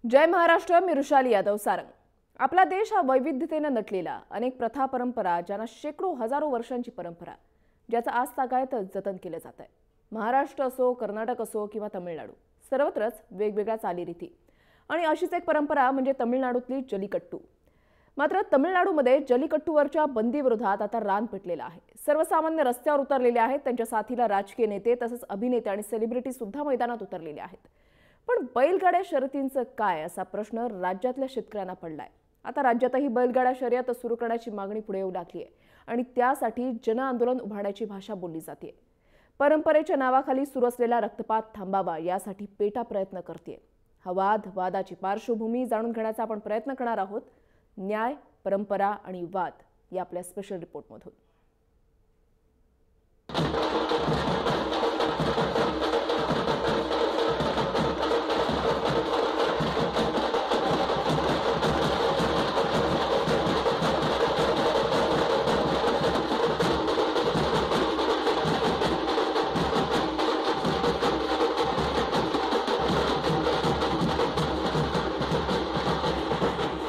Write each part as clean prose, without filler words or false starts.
जय महाराष्ट्र, मी रुशाली यादव सारंग। आपला देश हा वैविध्यतेने नटलेला, अनेक प्रथा परंपरा, ज्यांना शेकडो हजारो वर्षांची परंपरा, ज्याचं आज तागायत जतन केलं जात आहे। महाराष्ट्र असो, कर्नाटक असो किंवा तमिळनाडू, सर्वत्रच वेगवेगळ्या चालीरीती आणि अशीच एक परंपरा म्हणजे तमिळनाडूतली जल्लीकट्टू। मात्र तमिळनाडूमध्ये जल्लीकट्टूवरच्या बंदीविरोधात आता रान पेटलेलं आहे। सर्वसामान्य रस्त्यावर उतरलेले आहेत, त्यांच्या साथीला राजकीय नेते तसंच अभिनेते आणि सेलिब्रिटी सुद्धा मैदानात उतरलेले आहेत। पण बैलगाड्या शर्यतींचं काय असा प्रश्न राज्यातल्या शेतकऱ्यांना पडलाय। आता राज्यातही बैलगाड्या शर्यत सुरू करण्याची मागणी पुढे येऊ लागली आहे आणि त्यासाठी जनआंदोलन उभारण्याची भाषा बोलली जाते। परंपरेच्या नावाखाली सुरू असलेला रक्तपात थांबावा यासाठी पेटा प्रयत्न करते। हा वादाची पार्श्वभूमी जाणून घेण्याचा आपण प्रयत्न करणार आहोत। न्याय, परंपरा आणि वाद या आपल्या स्पेशल रिपोर्टमधून।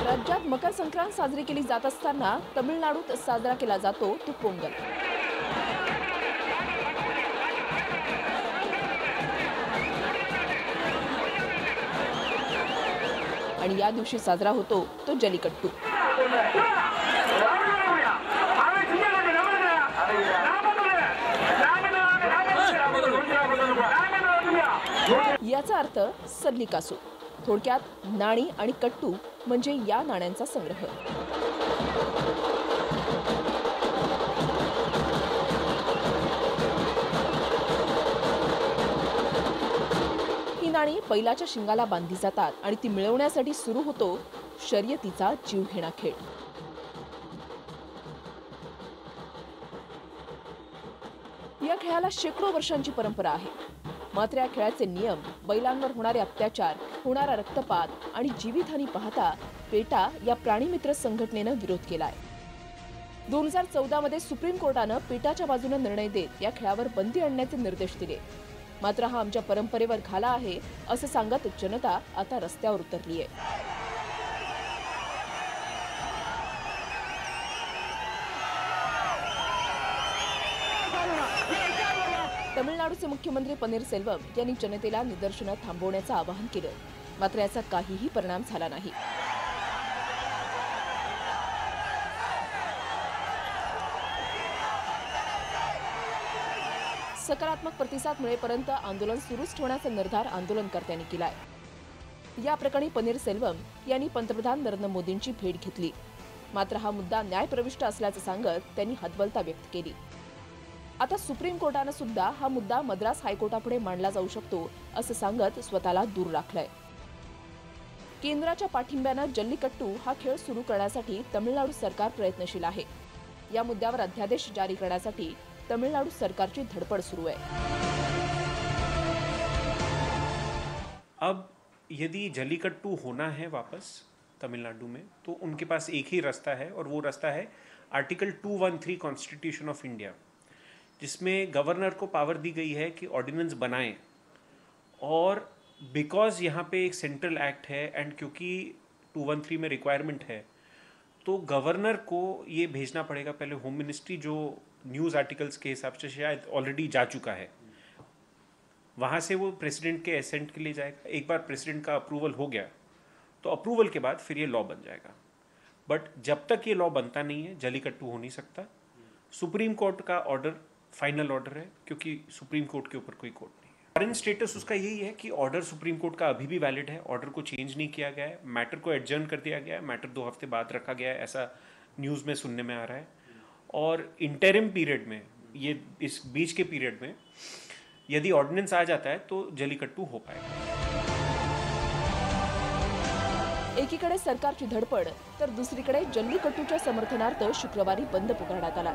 राज्यात मकर संक्रांत साजरी केली जात असताना तमिळनाडूत साजरा केला जातो तो पोंगल। आणि या दिवशी साजरा होतो तो जल्लीकट्टू। याचा अर्थ सल्लिकासू, थोडक्यात नाणी आणि कट्टू म्हणजे या नाण्यांचा संग्रह। ही नाणी बैलाच्या शिंगाला बांधली जातात आणि ती मिळवण्यासाठी सुरू होतो शर्यतीचा जीवघेणा खेळ। या खेळाला शेकडो वर्षांची परंपरा आहे। मात्र या खेळाचे नियम, बैलांवर होणारे अत्याचार, होणारा रक्तपात आणि जीवितहानी पाहता पेटा या प्राणीमित्र संघटनेनं विरोध केलाय। 2014 मध्ये सुप्रीम कोर्टानं पेटाच्या बाजूने निर्णय देत या खेळावर बंदी आणण्याचे निर्देश दिले। मात्र हा आमच्या परंपरेवर घाला आहे असं सांगत जनता आता रस्त्यावर उतरली आहे। तमिळनाडूचे मुख्यमंत्री पनीरसेल्वम यांनी जनतेला निदर्शनं थांबवण्याचं आवाहन केलं। मात्र याचा काहीही परिणाम झाला नाही। सकारात्मक प्रतिसाद मिळेपर्यंत आंदोलन सुरूच ठेवण्याचा निर्धार आंदोलनकर्त्यांनी केलाय। या प्रकरणी पनीरसेल्वम यांनी पंतप्रधान नरेंद्र मोदींची भेट घेतली। मात्र हा मुद्दा न्यायप्रविष्ट असल्याचं सांगत त्यांनी हतबलता व्यक्त केली। आता सुप्रीम कोर्टाने सुद्धा हा मुद्दा मद्रास हायकोर्टापुढे मांडला जाऊ शकतो असं सांगत स्वतःला दूर राखलंय। केंद्राच्या पाठिंब्यानं जल्लीकट्टू हा खेळ सुरू करण्यासाठी तमिळनाडू सरकार प्रयत्नशील आहे। या मुद्द्यावर अध्यादेश जारी करण्यासाठी तमिळनाडू सरकारची धडपड सुरू आहे। अब यदि जल्लीकट्टू होना है वापस तमिलनाडु में तो उनके पास एक ही रास्ता है और वो रास्ता है आर्टिकल 213 कॉन्स्टिट्यूशन ऑफ इंडिया, जिसमें गवर्नर को पावर दी गई है कि ऑर्डिनेंस बनाएं। और बिकॉज यहाँ पे एक सेंट्रल एक्ट है एंड क्योंकि 213 में रिक्वायरमेंट है तो गवर्नर को ये भेजना पड़ेगा। पहले होम मिनिस्ट्री जो न्यूज़ आर्टिकल्स के हिसाब से शायद ऑलरेडी जा चुका है, वहाँ से वो प्रेसिडेंट के एसेंट के लिए जाएगा। एक बार प्रेसिडेंट का अप्रूवल हो गया तो अप्रूवल के बाद फिर ये लॉ बन जाएगा। बट जब तक ये लॉ बनता नहीं है जल्लीकट्टू हो नहीं सकता। सुप्रीम कोर्ट का ऑर्डर फाइनल ऑर्डर है, क्योंकि सुप्रीम कोर्ट के ऊपर कोई कोर्ट नहीं है। करंट स्टेटस उसका यही है कि ऑर्डर सुप्रीम कोर्ट का अभी भी वैलिड है। ऑर्डर को चेंज नहीं किया गया है। मैटर को एडजर्न कर दिया गया है। मैटर 2 हफ्ते बाद रखा गया है, ऐसा न्यूज़ में सुनने में आ रहा है। और इंटरिम पीरियड में, ये इस बीच के पीरियड में यदि ऑर्डिनेंस आ जाता है तो जल्लीकट्टू हो पाएगा। एकीकडे सरकारची धडपड तर दुसरीकडे जल्लीकट्टूच्या समर्थनार्थ शुक्रवारी बंद पुकारण्यात आला।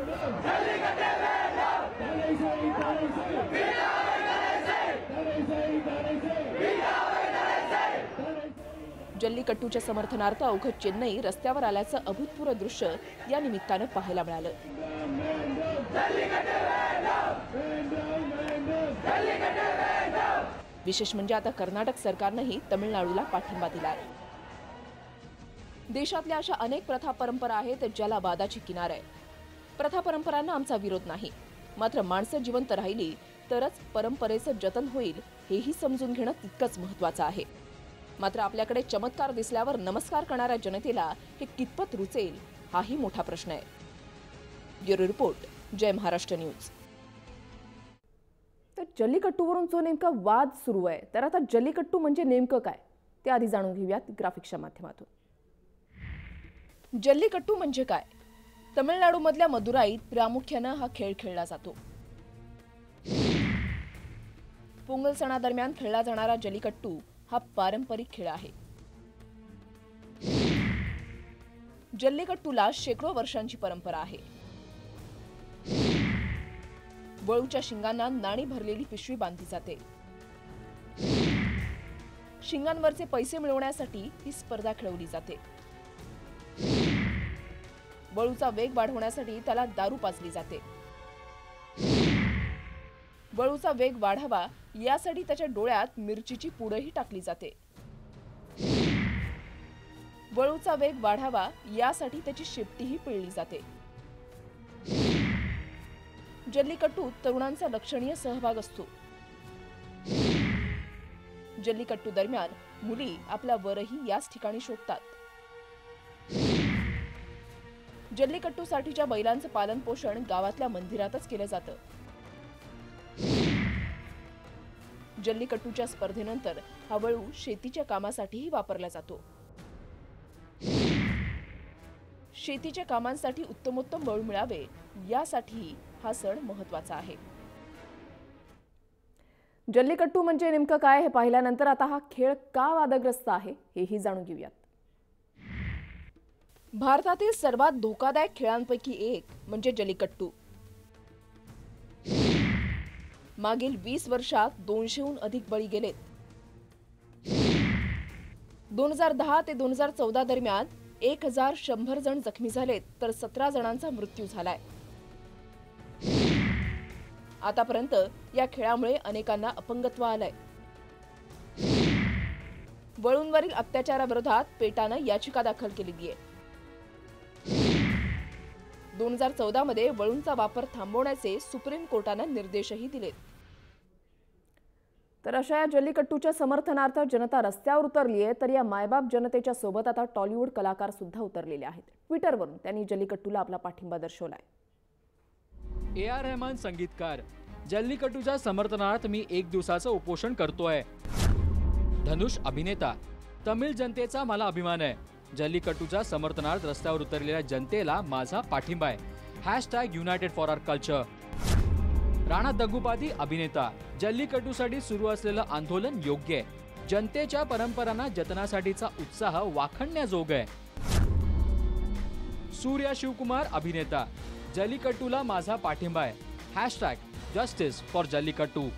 जल्लीकट्टूच्या समर्थनार्थ अवघड चेन्नई रस्त्यावर आल्याचं अभूतपूर्व दृश्य या निमित्तानं पाहायला मिळालं। विशेष म्हणजे आता कर्नाटक सरकारनंही तमिळनाडूला पाठिंबा दिलाय. देशातल्या अशा अनेक प्रथा परंपरा आहेत ज्याला वादाची किनार आहे. प्रथा परंपरांना आमचा विरोध नाही, मात्र माणसं जिवंत राहिली तरच परंपरेचं जतन होईल हेही समजून घेणं तितकंच महत्त्वाचं आहे. मात्र आपल्याकडे चमत्कार दिसल्यावर नमस्कार करणाऱ्या जनतेला हे कितपत रुचेल हाही मोठा प्रश्न आहे. ब्युरो रिपोर्ट, जय महाराष्ट्र न्यूज. तर जल्लीकट्टूवरून जो नेमका वाद सुरू आहे, तर आता जल्लीकट्टू म्हणजे नेमकं काय ते आधी जाणून घेऊयात ग्राफिक्सच्या माध्यमातून. जल्लीकट्टू म्हणजे काय? तमिळनाडूमधल्या मदुराईत प्रामुख्यानं हा खेळ खेळला जातो. पोंगल सणादरम्यान खेळला जाणारा जल्लीकट्टू हा पारंपरिक खेळ आहे. जल्लीकट्टूला शेकडो वर्षांची परंपरा आहे. वळूच्या शिंगांना नाणी भरलेली पिशवी बांधली जाते. शिंगांवरचे पैसे मिळवण्यासाठी ही स्पर्धा खेळवली जाते. वळूचा वेग वाढवण्यासाठी त्याला दारू पाजली जाते. वळूचा वेग वाढावा यासाठी त्याच्या डोळ्यात मिरचीची पुडही टाकली जाते. वळूचा वेग वाढावा यासाठी त्याची शेपटीही पिळली जाते. जल्लीकट्टूत तरुणांचा लक्षणीय सहभाग असतो. जल्लीकट्टू दरम्यान मुली आपला वरही याच ठिकाणी शोधतात. जल्लीकट्टूसाठीच्या बैलांचं पालन पोषण गावातल्या मंदिरातच केलं जातं. जल्लीकट्टूच्या स्पर्धेनंतर हा वळू शेतीच्या कामासाठीही वापरला जातो. शेतीच्या कामांसाठी उत्तमोत्तम वळू मिळावे यासाठी हा सण महत्त्वाचा आहे. जल्लीकट्टू म्हणजे नेमकं काय हे पाहिल्यानंतर आता हा खेळ का वादग्रस्त आहे हेही जाणून घेऊयात. भारतातील सर्वात धोकादायक खेळांपैकी एक म्हणजे जल्लीकट्टू. मागील 20 वर्षात 200हून अधिक बळी गेलेत. 2010 ते 2014 दरम्यान 1100 जण जखमी झालेत, तर 17 जणांचा मृत्यू झालाय. आतापर्यंत या खेळामुळे अनेकांना अपंगत्व आलंय. वळूंवरील अत्याचाराविरोधात पेटानं याचिका दाखल केलेली आहे. 2014 मध्ये वळूंचा वापर थांबवण्याचे सुप्रीम कोर्टानं निर्देशही दिलेत. तर अशा या जल्लीकट्टूच्या समर्थनार्थ जनता रस्त्यावर उतरली आहे, तर या मायबाप जनतेच्या सोबत आता टॉलिवूड कलाकार सुद्धा उतरलेले आहेत. ट्विटरवरून त्यांनी जल्लीकट्टूला आपला पाठिंबा दर्शवलाय. A.R. रहमान संगीतकार, जल्लीकट्टूच्या समर्थनार्थ मी 1 दिवसाचं उपोषण करतोय. धनुष अभिनेता, तमिळ जनतेचा मला अभिमान आहे. जल्लीकट्टूच्या समर्थनार्थ रस्त्यावर उतरलेल्या जनतेला माझा पाठिंबा आहे. #United for our culture. Rana Daggubati अभिनेता, जल्लीकट्टूसाठी सुरू असलेलं आंदोलन योग्य आहे. जनतेच्या परंपरांना जतनासाठीचा उत्साह वाखणण्याजोग आहे. सूर्या शिवकुमार अभिनेता, जल्लीकट्टूला माझा पाठिंबा आहे. #Justice for jallikattu.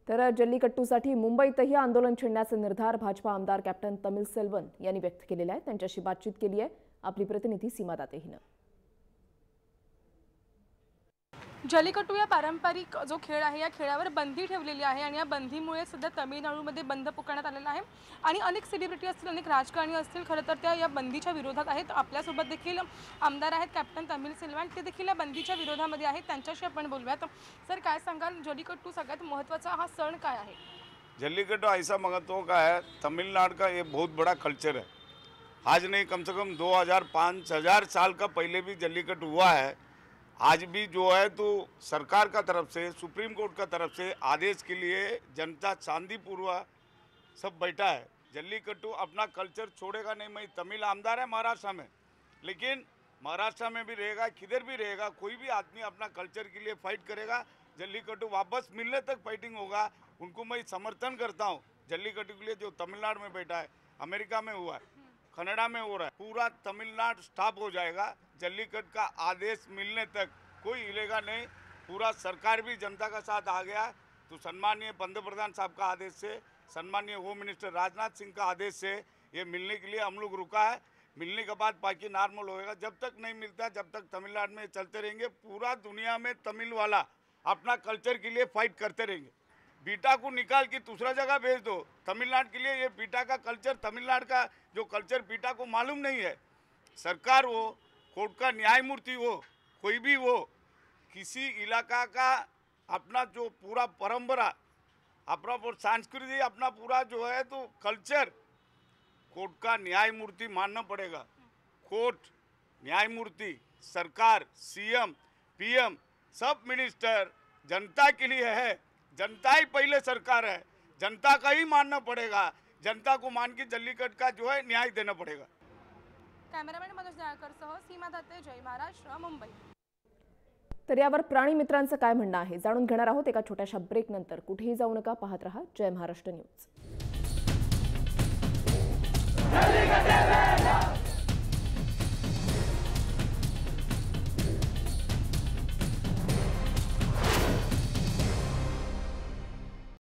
तर जल्लीकट्टूसाठी मुंबईतही आंदोलन छेडण्याचा निर्धार भाजपा आमदार कॅप्टन तमिलसेल्वन यांनी व्यक्त केलेला आहे. त्यांच्याशी बातचीत केली आहे आपली प्रतिनिधी सीमा दातेहीनं. जल्लीकट्टू या पारंपरिक जो खेळ आहे या खेळावर बंदी ठेवलेली आहे आणि या बंदीमुळे सध्या तमिळनाडूमध्ये बंद पुकारण्यात आलेला आहे आणि अनेक सेलिब्रिटी असतील, अनेक राजकारणी असतील, खरं तर त्या या बंदीच्या विरोधात आहेत. आपल्यासोबत देखील आमदार आहेत कॅप्टन तमिलसेल्वन, ते देखील या बंदीच्या विरोधामध्ये आहेत. त्यांच्याशी आपण बोलूयात. सर, काय सांगाल, जल्लीकट्टू सगळ्यात महत्त्वाचा हा सण काय आहे? जल्लीकट्टू ऐसा महत्व का है, तमिलनाडु का ये बहुत बड़ा कल्चर है. आज नहीं, कम से कम 2000-5000 साल का पहले भी जल्लीकट्टू हुआ है. आज भी जो है तो सरकार का तरफ से, सुप्रीम कोर्ट का तरफ से आदेश के लिए जनता शांतिपूर्वक सब बैठा है. जल्लीकट्टू अपना कल्चर छोड़ेगा नहीं. मैं तमिल आमदार है महाराष्ट्र में, लेकिन महाराष्ट्र में भी रहेगा, किधर भी रहेगा, कोई भी आदमी अपना कल्चर के लिए फाइट करेगा. जल्लीकट्टू वापस मिलने तक फाइटिंग होगा. उनको मैं समर्थन करता हूँ. जल्लीकट्टू के लिए जो तमिलनाडु में बैठा है, अमेरिका में हुआ है, कनाडा में हो रहा है, पूरा तमिलनाडु स्टॉप हो जाएगा. जल्लीकट्टू का आदेश मिलने तक कोई हिलेगा नहीं. पूरा सरकार भी जनता का साथ आ गया. तो सम्माननीय पंतप्रधान साहब का आदेश से, सम्माननीय होम मिनिस्टर राजनाथ सिंह का आदेश से ये मिलने के लिए हम लोग रुका है. मिलने के बाद बाकी नॉर्मल होएगा. जब तक नहीं मिलता, जब तक तमिलनाडु में चलते रहेंगे. पूरा दुनिया में तमिल वाला अपना कल्चर के लिए फाइट करते रहेंगे. बीटा को निकाल के दूसरा जगह भेज दो। तमिलनाडु के लिए ये बीटा का कल्चर, तमिलनाडु का जो कल्चर बीटा को मालूम नहीं है। सरकार हो, कोर्ट का न्यायमूर्ति हो, कोई भी हो, किसी इलाका का अपना जो पूरा परंपरा, अपना संस्कृति, अपना पूरा जो है तो कल्चर कोर्ट का न्यायमूर्ति मानना पड़ेगा। कोर्ट, न्यायमूर्ति, सरकार, सीएम, पीएम, सब मिनिस्टर जनता के लिए है। जनता ही पहले सरकार है, जनता का ही मानना पड़ेगा। जनता को मान के जल्लीकट्टू का जो है न्याय देना पड़ेगा। कॅमेरामॅन मनोज दयाळकरसह सीमा दत्ते, जय महाराष्ट्र, मुंबई। तर यावर प्राणी मित्रांचं काय म्हणणं आहे जाणून घेणार आहोत एका छोट्याशा ब्रेक नंतर। कुठेही जाऊ नका, पाहत रहा जय महाराष्ट्र न्यूज।